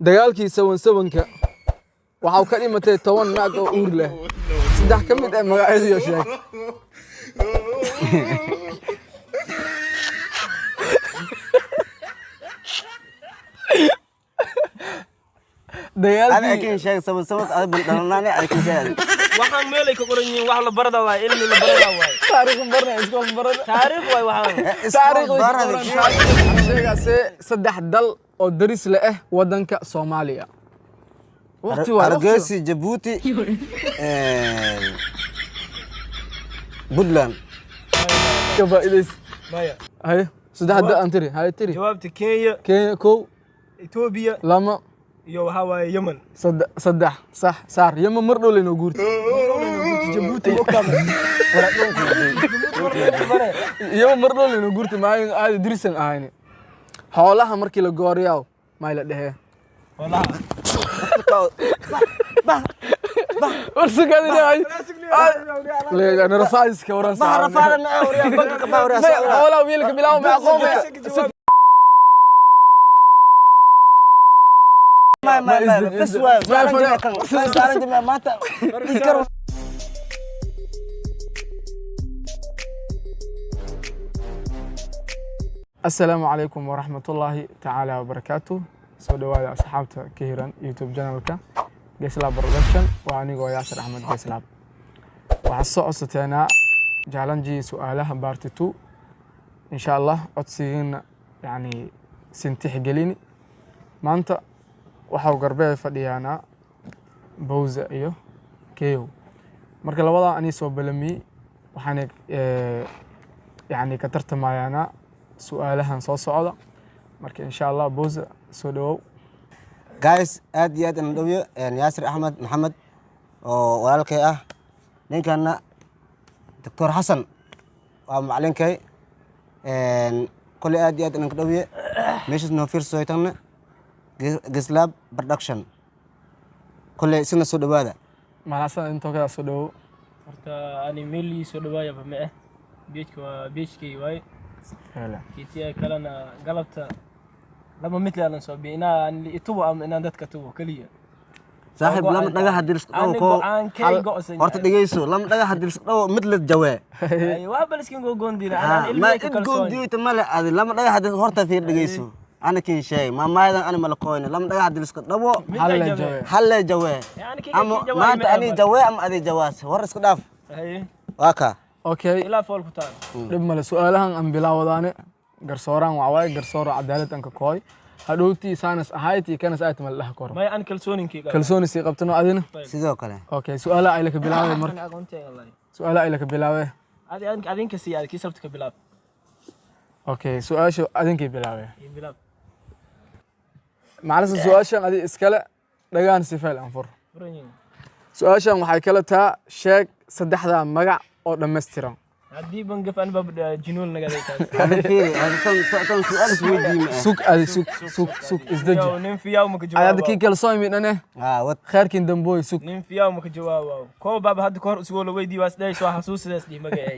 dagaalkii 77ka waxa uu ka dhimatay 10 naag oo uur leh saddex ka mid ah magacyada sheeg أنا أكين شيء سبب أنا بنتنا أكين شيء waxaan meelay ka qoran yihiin wax la barada waa ilmi la barada waa taariikh barna isku barada taariikh way waxaan taariikh sheegaase saddex dal oo daris la ah wadanka Soomaaliya waqti waa Hargeysa Djibouti Puntland kaba ilis maya hay saddex dal antiri hay tiri jawaabta Kenya ko Ethiopia lama iyo waxa waaye Yemen saddex صح saar Yemen mar dhow leeno guurti Djibouti oo kama Yemen mar dhow leeno guurti ma ay dirisan ahayni xoolaha markii la gooriyo ma ila dhahe walaha ورسقني هاي لا انا رفايس كوران ما رفعنا أوريا بنك باوريا ولا ويلك بلاو معقوم ما بس ما ما السلام عليكم ورحمة الله تعالى وبركاته سو دواada asxaabta ka hiran YouTube channelka Geslab Production waa aniga Yaasir Ahmed Geslab waxa soo codsateena challenge su'aalaha part 2 insha Allah codsigiina yani sintix gelini maanta waxa uu garbeey fadhiyaana Bowza iyo Keyo marka labada ani soo balami waxaan yani ka tartamayana su'aalahan soo socda marka insha Allah Bowza soo dhawow guys aad iyo aad aan dhawiyo Yaasir Ahmed Maxamed oo walaalkay ah ninkana Dr. Xasan waa macalinkay kulli aad iyo aad aan ka dhawiyo meesha noo fiirso aytana Geslab Production kulli isna soo dhawaada malaasada inta ka soo dhawow horta ani meeli soo dhawaaya ma ah beejka waa beejkii way hala kiitiya kalena galabta lama midlaan soo biina aan itubo am inaan dadka tubo kaliya saaxib lama dhagaha dirs dhaw horta dhageyso lama dhagaha dirs dhaw mid la jawaa ay waa baliskin goondina aan ilmi ka goondiyay mala aad lama dhagaha dirs horta fiir dhageyso ana kin shay ma maadan ana mala qoyna lama dhagaha dirs dhawo hal la jawaa ama maanta ani jawaa am adi jawaas war isku dhaaf ay waka okay ila fool ku taan dib mala su'aalahan aan bilaawadaane garsooraan waa way garsoor cadaalad aan ka kooy hadhowtii saanas ahayti kana saayt mal lah kor may aan kalsooninkii kalsooni si qabtano adina sidoo kale okay su'aala ay la ka bilaaway marka su'aala ay la ka bilaaway adinka si aad kiisabta ka bilaab okay su'aasha adinka bilaaway bilaab macallin su'aashan adi iskala dhagaan si feel aan fur su'aashan waxay kala taa sheeg saddexda magac oo dhameystiran hadii bangaf aan bab jinuul naga deeyay هذا فيري هذا كان سؤال سويدي سوق هذه سوق ازدج nin fiyaw ma ka jawaab هذا كي كل صايم انا وات خيركين دنبوي سوق nin fiyaw ma ka jawaab ko bab had koor isoo la weydii waas dheey soo xasuusidaas dhii magacay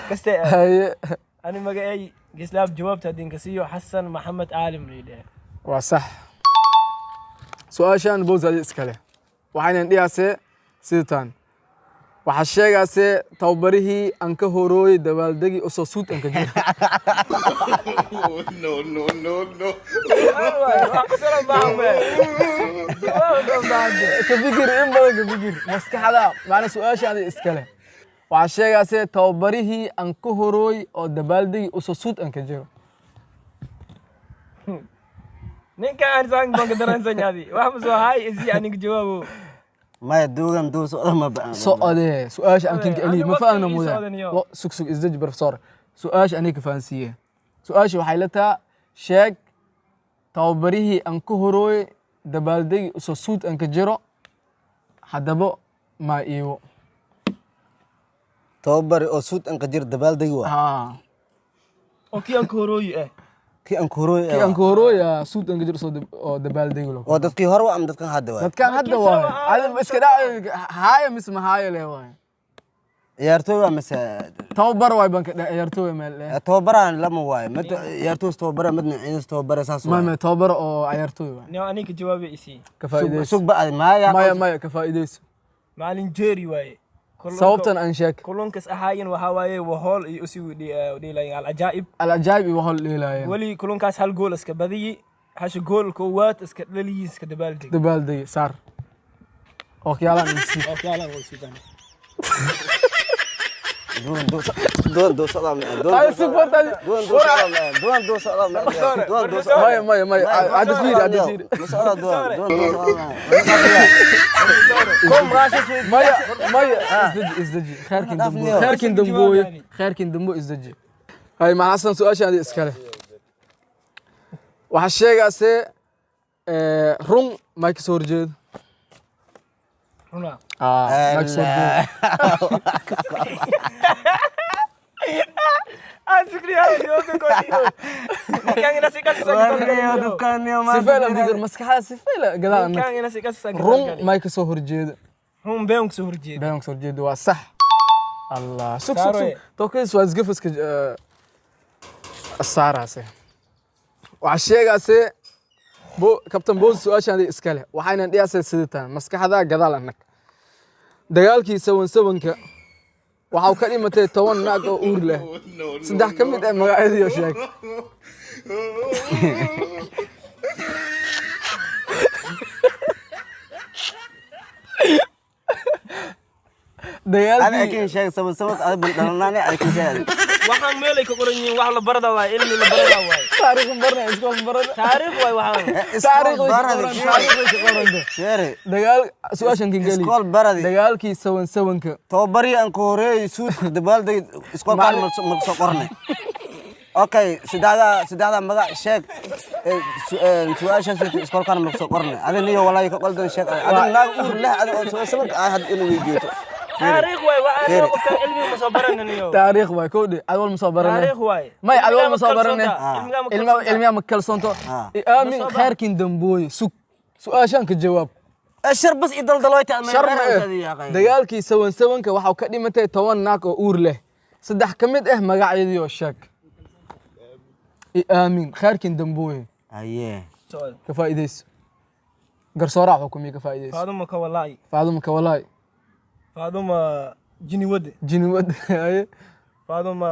kaste هاي ani magacay Geslab jawaabta hadinka siiyo Xasan Maxamed Aalim leeyahay وصح سؤاشان بوز هذه اسكله waxaan dhiyaasay sidaan waxa sheegaasay tawbarihii aan ka horooyay dabaaldegi oo soo suud aan ka jiro no aqsara baabe ka fikir in badan ka fikir maskaxda macna su'aashaada iskale waxa sheegaasay tawbarihii aan ka horooyay oo dabaaldegi oo soo suud aan ka jiro ninka aan sang bang daran sanyaadi wax soo hay isi aniga jawaabo ما يدوغن دو سؤال ما بقى سؤال سؤال أنا كنت قليل ما فهمنا مودا سوق إزدج بروفيسور سؤال أنا كفانسية سؤال شو حيلتها شاك توبريه أنكو هروي دبالدي سوسود أنك جرو حدبو ما إيو توبر أو سود أنك جر دبالدي وا أوكي أنكو هروي كي أنكوروي كي أنكوروي يا سود أنك جرو سود دبالدي ولو ودت كي هرو أم دت كان هذا دت كان هذا واي هذا بس كده هاي مسمى هاي له واي ciyaartooy mise tababar way banka ciyaartooy meel tababaraan lama waayo mid ciyaartooy tababar midna ciidan tababar saas ما tababar oo ciyaartooy way نيو أنيك جوابي إسي ka faa'iideyso sug baa maya ka faa'iideyso معلن جيري واي sababtan aan sheeg كلون كس أحاين وهواي وهول يأسي ودي لا العجائب العجائب iyo hol leelaayeen ولي كلون كاس هالجول اسك بدي هاش جول كوات اسك للي اسك دبالدي dabaalday saar oo kiyaalan insi أوكي يلا نقول سيدنا دون صدام ay support دون صدام maya عاد فيدي كم راشد maya isdaji khayrkin dambo isdaji hay ma xasan su'aashaadi iskale waxa sheegaase run ma ka soo horjeedo هنا ma ka soo horjeedo أسكري هذا يوم كوني كان ناسي كاس sifeela digar maskaxda sifeela gadaal كان ناسي كاس run ma ka soo horjeedo هم بيوم سهر جيد been ka soo horjeedo waa sax allah sug Saaroy. tookis waa isgafiska saaraase waxa sheegaase kabtan boos su'aashaadi iskale waxayna dhiyaasay sidataan maskaxda gadaal anag dagaalkii 77ka waxa ka dhimatay 10 naag oo uur leh saddex ka mid ah magacyadii sheeg أنا dagaalkii أكيد شيء سبب أنا بنلنا أكيد شيء waxaan meelay ka qoran yihiin wax la barada waay ilmi la barada waay taariikh barna iskool barada taariikh waay waxaan taariikh شيري dagaal su'aashan kan gali إسكول بردي dagaalkii 77ka توبري أنكو هوري سود دبال دي إسكول كان مرسو قرني أوكي سدادا مغا شيك سؤال شيء إسكول كان مرسو قرني هذا اللي هو والله يقول ده شيك هذا لا أقول لا هذا سبب أحد إنه يجيته taariikh waay waxaan qofka ilmi ma soo barananiyo taariikh way koodi adwal ma soo baranay taariikh waay may adwal ma soo baranay ilmiga ma kalsoonto aamin khayrkin dambooy sug su'aashan ka jawaab الشر بس يدل دلوقتي أنا dagaalkii 77ka waxa ka dhimatay 10 naag oo uur leh saddex ka mid ah magacyadii oo sheeg aamin khayrkin dambooy أيه ka faa'iideyso garsooraha xukumiye ka faa'iideyso faaduma ka wallahi faaduma walaay faaduma jini wade jini wad ay faaduma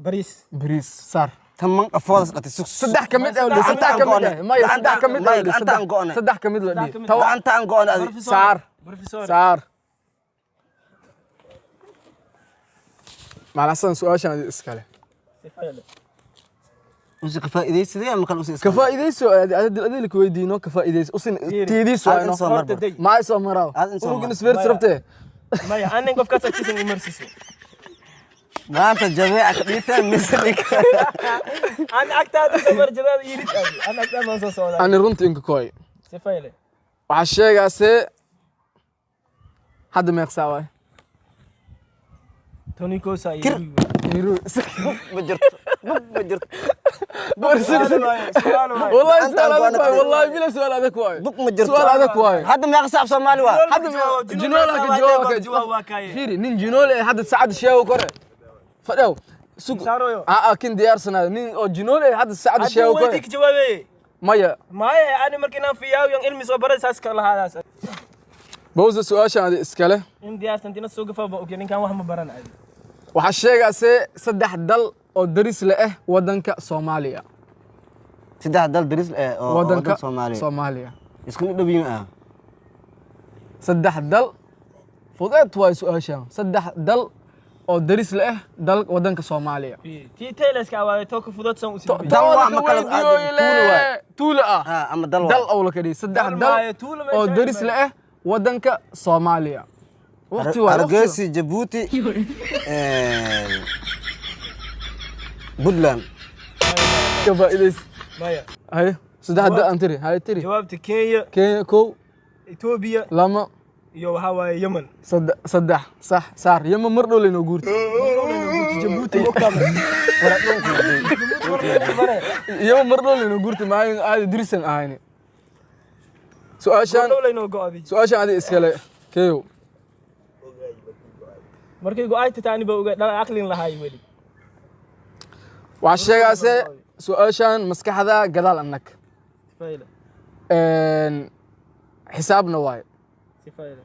bariis sar تمن أفوز لا تسوق saddex ka mid ah saddex ka mid ah may saddex ka mid ah saddex ka mid la dhig تو أنت أنقون هذه saar professor saar macnasan su'aashan iskale وش كفاية سيدي أم كان وسيس ka faa'iideyso adil ku weydiino ka faa'iideyso usin tiidiiso ayno ma soo maraw ugu nisbeer sarabtee maya anin qof ka sagtisan imarsiso ما أنت جميع كبيرة مثلك أنا أكتر سمر جدال يريد أنا أكتر ما سو سودا ani runtii inka koy سفايلة waxa sheegaase hadda meeqsaa waay توني كوسا iru بجرت والله سؤال هذاك واي والله بلا سؤال هذاك واي سؤال هذاك واي هذا ما يغصب صومالي وا حد جنولك فيري نين جنول حد سعد شاو كره فدو سوق كن ديار سنه نين او جنول حد سعد شاو كره وديك جوابي مايا مايا أنا مركنا فيها ويان علمي صبر أساس كلا هذا بوز السؤال هذا اسكاله إن ديار سنتين السوق فبوكين كان واحد مبرنا عادي waxa sheegaase saddex dal oo daris la ah wadanka Soomaaliya سيدا دل دريس wadanka صومالي Soomaaliya يسكن دبيم saddex dal fudeed way su'aashan saddex dal oo daris la ah dal wadanka Soomaaliya تي تيلس كاوا توك فضات سون دل ما كلا tuula أما دل dal oo la kadhi saddex dal oo daris la ah wadanka Soomaaliya waqti waa أرجاسي جيبوتي بودلان ka faa'iideys مايا hay saddex dal aan tiri hay tiri جوابت كينيا Kenya kow إثيوبيا lama يو هوا يمن saddex sax saar yama mar dhow leeno guurti جيبوتي وكامل yama mar dhow leeno guurti maayin aad dirisan ahayni su'aashan دولة إنه قاضي su'aashan adi iskale keeyo markay go'aayta taani ba uga dhala aqlin lahaay wali waxaa sheegaase su-aashan maskaxda gadaal annag fayla xisaabna waaye fayla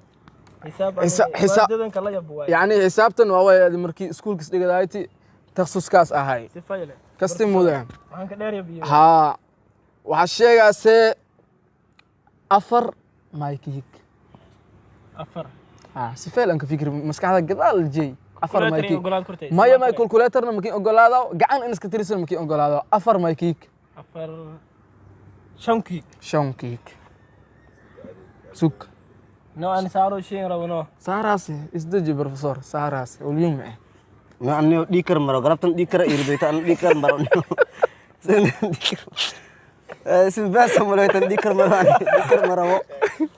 حساب حساب كلا يبوا يعني حسابتن waa markii iskuulka dhigadayti takhasuskaas ahay sifayla kasti mudaan waxaan ka dheer yabiyo ha waxa sheegaase afar maykik afar ha sifaylan ka fikir maskaxda gadaal jeey afar maykik maya may calculatorna makin ogolaado gacan in iska tirisan makin ogolaado afar maykik afar shankik suk no أنا صاروا شيء رونا ساراسي إزدجي بروفيسور ساراسي واليوم معه ما أني ديكر مرة قربت ديكر يربيت أنا ديكر مرة ديكر سباس هم لو ديكر مرة ديكر مرة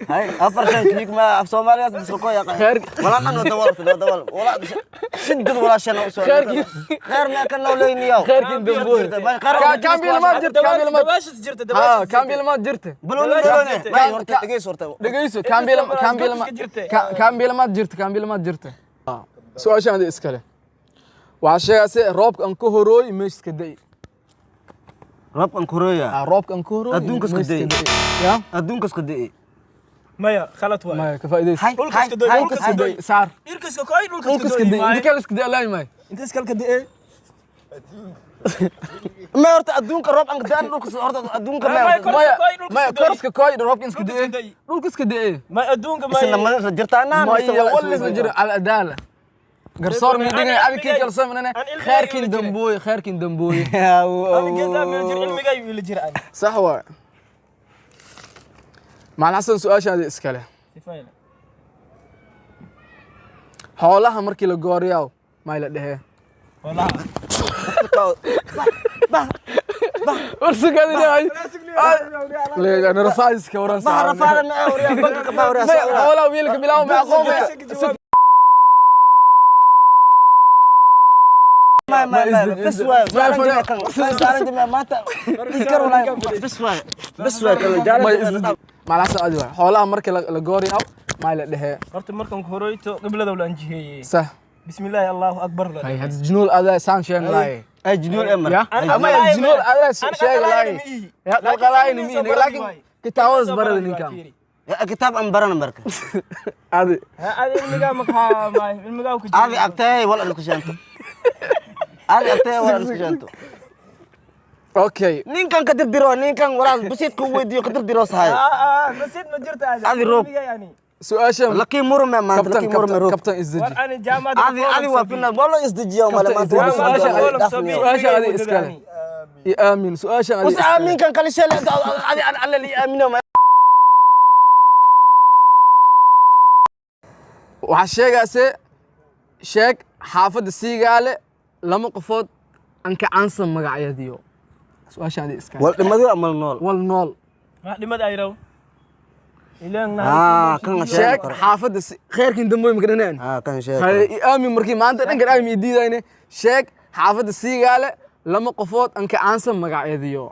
هاي أفرشان كليك ما في سوماليا بس ركويا خير ولا أنا دور ولا شد ولا شنو خير ما كان لو لين ياو خير كن دمبوي كامل ما جرت كامل ما جرت بلون ما ورت دقيسو كامل ما جرت سؤال شان اسكله وعشاء روب أنكو هروي مش كدي روب أنكو هروي روب أنكو هروي أدونك كدي يا أدونك كدي مايا خلت واي مايا كفايدة هاي كدي صار إركس كوي كدي أنت كالس كدي لا ماي أنت سكال كدي إيه ما ورت أدونك روب أنك دان لوكس ورت أدونك ما كورس كوي روب إنس كدي لوكس كدي ما أدونك ما إسنا ما رجعتنا ما ولا نجر على العدالة قرصور من دقيقة أنا كي قرصور من أنا خيركين دمبوي أنا جزء من الجر علمي جاي اللي جرأني صح هو مع الحسن سؤال هذه إسكالة سفايلة حولها مركي لجورياو ما يلده والله ورسك هذه ليه أنا رفايز كوران ما رفعنا ما أوريا بنك ما أوريا حولها ويلك بلاو معقومة ما بس واي بس مع العسل أدوى حولها مركي لجوري أو ما يلده قرت مركم خرويتو قبل دولة أنجيه صح بسم الله الله أكبر هاي هذا الجنول هذا سانشين لاي أي جنول أمر أما الجنول هذا شيء لاي يا قلاين مين لكن كتاوز برد نكام كتاب أمبرنا مركب هذه المجا مكها ما المجا وكذي هذه أبتاي ولا نكشانتو هذه أبتاي ولا نكشانتو اوكي نين كان كتر درو نين كان ولا بسيط كوي ديو كتر درو صحيح بسيط ما جرت هذا هذه روب يعني سؤال شم لكن مر ما لكن مر روب كابتن ازدجي أنا جامعة هذه وفينا والله ازدجي يوم ما سؤال هذه اسكال آمين سؤال هذه بس آمين كان كل شيء هذه على اللي آمين وحشيقاسه sheeg xaafada Siigaale lama qofood aan ka caansan magacyadiyo su'aashaadi iska wal dhimadu amal nool wal nool wax dhimad ay raw kan sheeg xaafada khayrkiin damboy magaranaan kan sheeg hay aamin markii maanta dhanka ay mi diidayne sheeg xaafada Siigaale lama qofood aan ka caansan magacyadiyo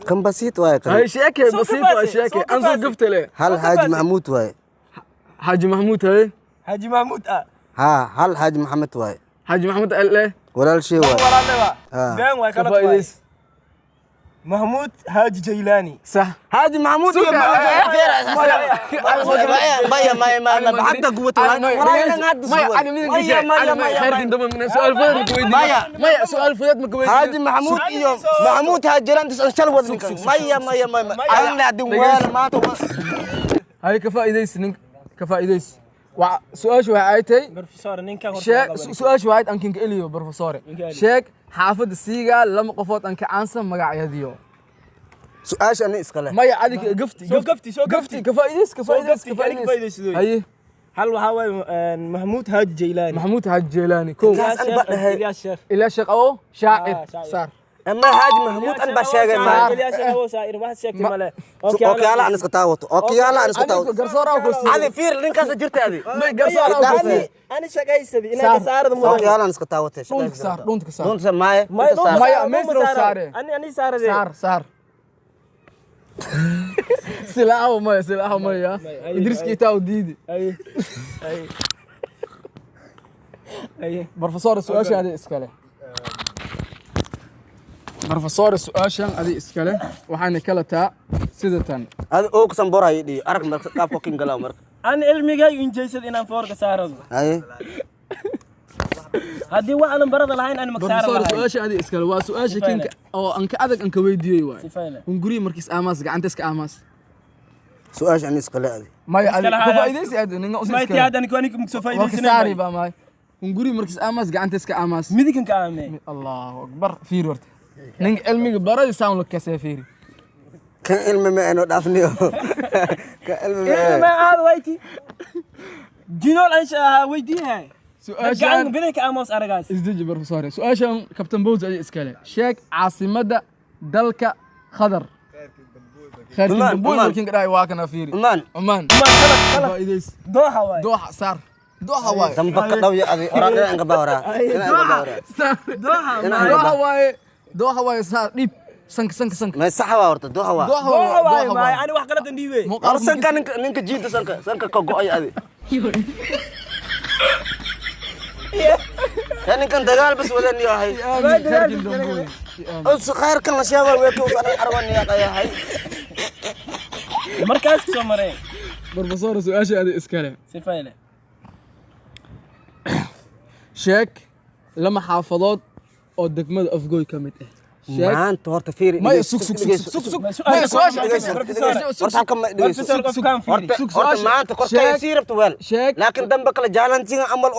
kan basiit waay kan hay sheekay basiit waay sheekay aan soo gaftale hal Haji Mahmud waay Haji Mahmud hay Haji Mahmud ها هل حاج محمد واي حاج محمد قال له ولا شيء واي ولا لا بين واي كلام واي محمود حاج جيلاني صح حاج محمود يا ما حتى قوة ما سؤال فؤاد مكوي حاج محمود يوم محمود حاج جيلاني تسأل وزنك ما أنا دوال ما هاي كفائديس وسؤال شو هايتي بروفيسور نينكا سؤال شو هايت أنكين إليو بروفيسور شيك حافظ السيجا لما قفوت أنك عنصر مقاعديو سؤال أنا إسكاله ما يعادك قفتي كفايديس أيه هل وهاوي محمود حاج جيلاني كو إلياس شيخ أو شاعر صار أما حاج محمود أنا بشاعر إلياس هو شاعر واحد شيخ ماله أوكي هلا أنا سكتاوت أنا فير لين كاس جرت هذه أنا شقايسدي أنا كسارد أوكي هلا أنا سكتاوت دونك صار ماي ميسرو سارة أنا صار سلاحه ما يا إدريس كيتاو ديدي أي ايه بروفيسور السؤال هذه اسكاله بروفيسور السؤال هذه اسكاله waxaana kala taa sidatan هذا أوكسن برا يدي أرك مرك كاب كوكين قلا مرك انا علمي جاي انجيسد ان فورك سارد أي هدي وانا برد لهين انا مكسار بروفيسور السؤال هذه اسكاله waa su'aasha kinka oo anka adag anka weydiiyay waay سفينه hunguri markiis aamas gacanta iska aamas سؤال عن إسقلاء هذه may ali ka faa'iideysi aad ninga usoo ما iska تي هذا انك انك مكسفايدين saari ba may hunguri markiis aamas gacanta iska aamas ميدكن كامي allahu akbar fiir warta nin cilmiga baray saan la kasay fiiri كان علم ما أنا دافني كان علم ما ما هذا ويتي جنول انشا ويديها su'aashan بدك اموس ارغاس isdaji borofesoore su'aashan kabtan bowz ay iskale sheeg caasimada dalka khadar khayrkin Oman, damboy Oman. markin qaraay waa kana fiiri مان Oman ما غلط faa'iideys دوحه واي dooxa saar dooxa waay دم بك ضوي هذه أورا إنك باورا إنك باورا saar دوحه dooxa waaye dooxa waaye saar dhib sank ما يصحوا ورطة دوها وا دوحه واي ما انا واخ غلط نديبه أرسل كان إنك جيت سنك كوكوي هذه يعني كان دجال بس ولا نيا هاي khayrkin damboy أنس خير كان لشيء ويكو أنا أروان نيا كيا هاي مركز سمرين borofesoore su'aasha ay iskale سفينه sheeg lama xaafadood oo degmada afgooy ka mid ah sheeg ما أنت هرت فيري ما سوق ما هرت ما أنت كرت يصير بتوال sheeg لكن دم بكلا جالن تيجي عمل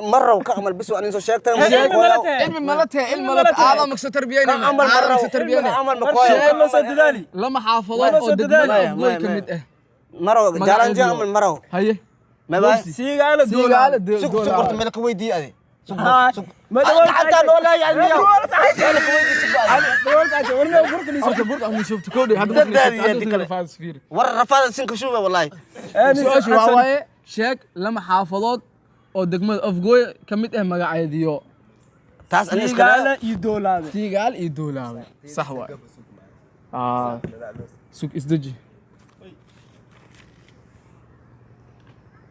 مرة وكعمل بس وأنا سو شاك تام علم ملت هذا مكسر تربيين عمل مرة عمل مكوي الله سددالي لما xaafadood oo degmada afgooy ka mid ah مرة جالن تيجي عمل مرة haye ما بقى سيغاله siigaale سوق سوق ملك ويدي هذه ما دول حتى لولا يعني ملك ويدي سبحان ورنا وقرتني horta burka aan shubto koodhi hadda Daddaadii faas fiir ور رفض سنك شوفه والله su'aashu waa waaye sheeg lama xaafadood oo degmada afgooy ka mid ah magaceediyo تاس أنا إسكال سيغاله يدولاده siigaal iyo doolaawe sax waay sug isdeji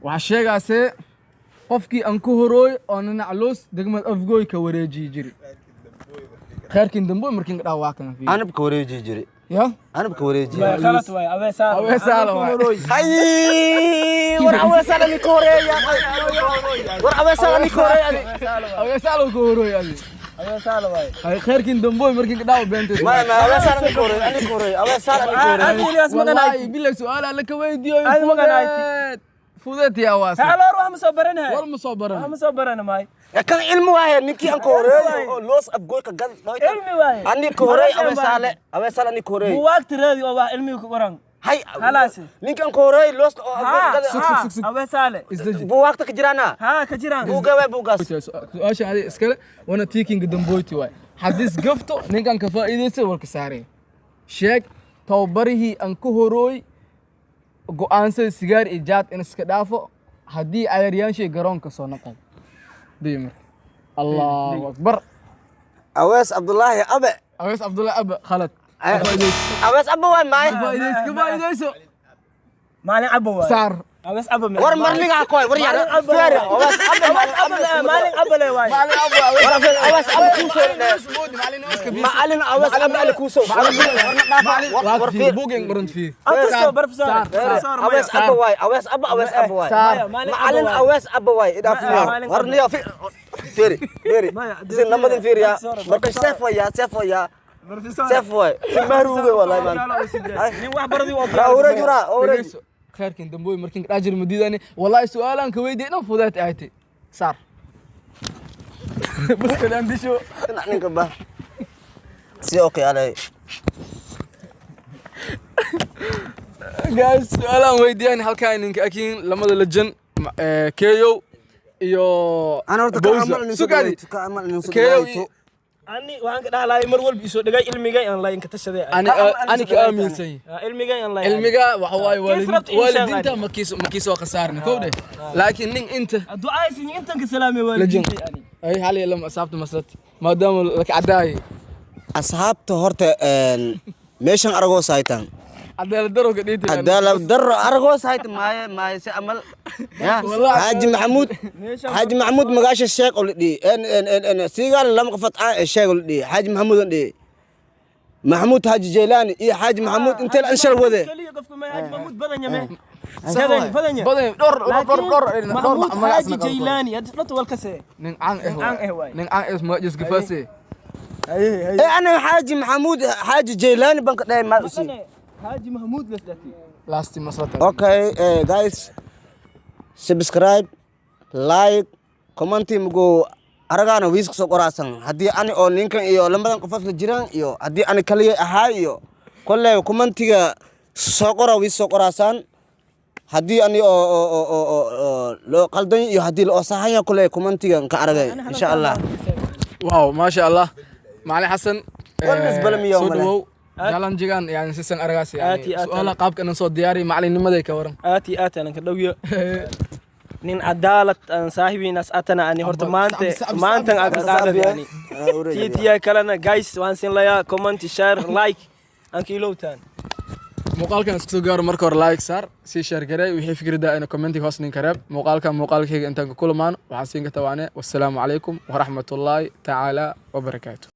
waxaa sheegaase qofkii aan ku horooy oo nanacloos degmada afgooy ka wareejiyi jiri khayrkin damboy markin dhaa waa kana fiiri أنا بكوري جيجري ya أنا بكوري جيجري غلط واي ابي سال Abee Saal waay. هاي ور أول سنة نكوري يا ور أول سنة نكوري awee saalo ku horooy adi ابي سال واي hay khayrkin damboy markin dhaa beentay ما أول سنة نكوري أنا كوري أول سنة نكوري ادي الياس ما wallahi bilaa su'aal alla ka weydiiyo Ay, ma ganayti. fudeed yaa waase هلا روح مصبرنها war ma soo baran مصبرنا ماي كان علم واحد نكى أن كوري لوس أبغى كجد علمي واي أني كوري أول سنة أني كوري هو وقت رادي او علمي كوران هاي خلاص نكى أن كوري لوس ها ابي سال isdeji بوقت كجرانا ها كجيران بوجا بوجاس su-aasha adi iskale wana tiikinga damboyti waay haddii isgafto ninkan ka faa'iidaysa walka saareen sheeg tababarihii aan ku horooy go'aansada sigaar iyo jaad in iska dhaafo haddii cayaryaanshii garoonka soo noqon diimir allahu akbar أويس عبد الله أبى awees cabdullahi abe khalad أويس أبى وين معي ka faa'iidayso مالين ابو واي saar ابس ابو ور مرلي كوي ور يعني فيري أويس أبى مالين ابو لا واي أويس أبى كوسو ما علينا أويس أبى على كوسو ور فير buugeen qorant fiir انت بروفيسور أويس أبى واي أويس أبى واي ما علينا أويس أبى واي إذا فير ورني فيري زين نمدين فير يا مركز سيف ويا بروفيسور سيف واي ما روبي والله ما ني واحد بردي أورج ورا أورج khayrkin damboy markin dhaajir madiidani wallahi su'aalan ka weydiin fudaat aaytay saar bas kadaan disho نحن كبا سي أوكي علي guys su'aalan weydiiyaan halkaan ninka akiin lamada lajan keeyo iyo أنا ورد sugaadi كأمل keeyo ani waxaan ka dhahlaay mar walba isoo dhagay ilmigay aan layn ka tashaday ani ka aaminsan ilmigay aan layn cilmiga waxa waaye Kisrat insha waalidiinta Allah. makiis oo khasaarna kowde laakiin nin inta ducaa sin intan ka salaamay waalidintii ani ay hal iyo lama asaabta maslad maadaama laka cadaay أصحابته هرت ميشان أرجو سايتان cadaalad daro ka dheetay عدالة در أرجو سايت ما يسأمل حاج محمود مقاش الشيخ ولدي ان سيقال لما قفت الشيخ ولدي حاج محمود ولدي محمود حاج جيلاني إيه حاج محمود أنت الأنشر وذا محمود بدن محمود حاج جيلاني لا تقول كسي نين عن اسمه جس قفاسي إيه أنا حاج محمود حاج جيلاني بنك دايم ما أسي حاج محمود لسلتي لاستي مسرته أوكي guys subscribe like comment مجو أرجعنا ويسك سكراسن هدي أنا أو لينكن إيو لما دان قفص الجيران إيو هدي أنا كليه أهاي إيو كله كومنتيga سكرا ويس سكراسن هدي أنا أو لو قلدين إيو هدي لو صحيح كله كومنتيga كأرجع إن شاء الله واو ما شاء الله معلي حسن بالنسبة لي يوم جالان جيغان يعني سيسن أرجاسي يعني سؤال قابك أن صوت دياري معلي نمدي كورم آتي أنا كدوية نين عدالة أن صاحبي ناس أتنا أني هرت مانت أقدر يعني تيجي كلنا جايس وانسين ليا كومنت شير لايك أنكي لو تان muuqaalkan isku soo gaaro marka hore like saar sii share garay wixii fikrada ayna commenti hoos nin kareeb muuqaalkayga intaan ku kulmaan waxaan siin ka tawaane wassalaamu calaykum waraxmatullaahi tacaala wabarakaatuh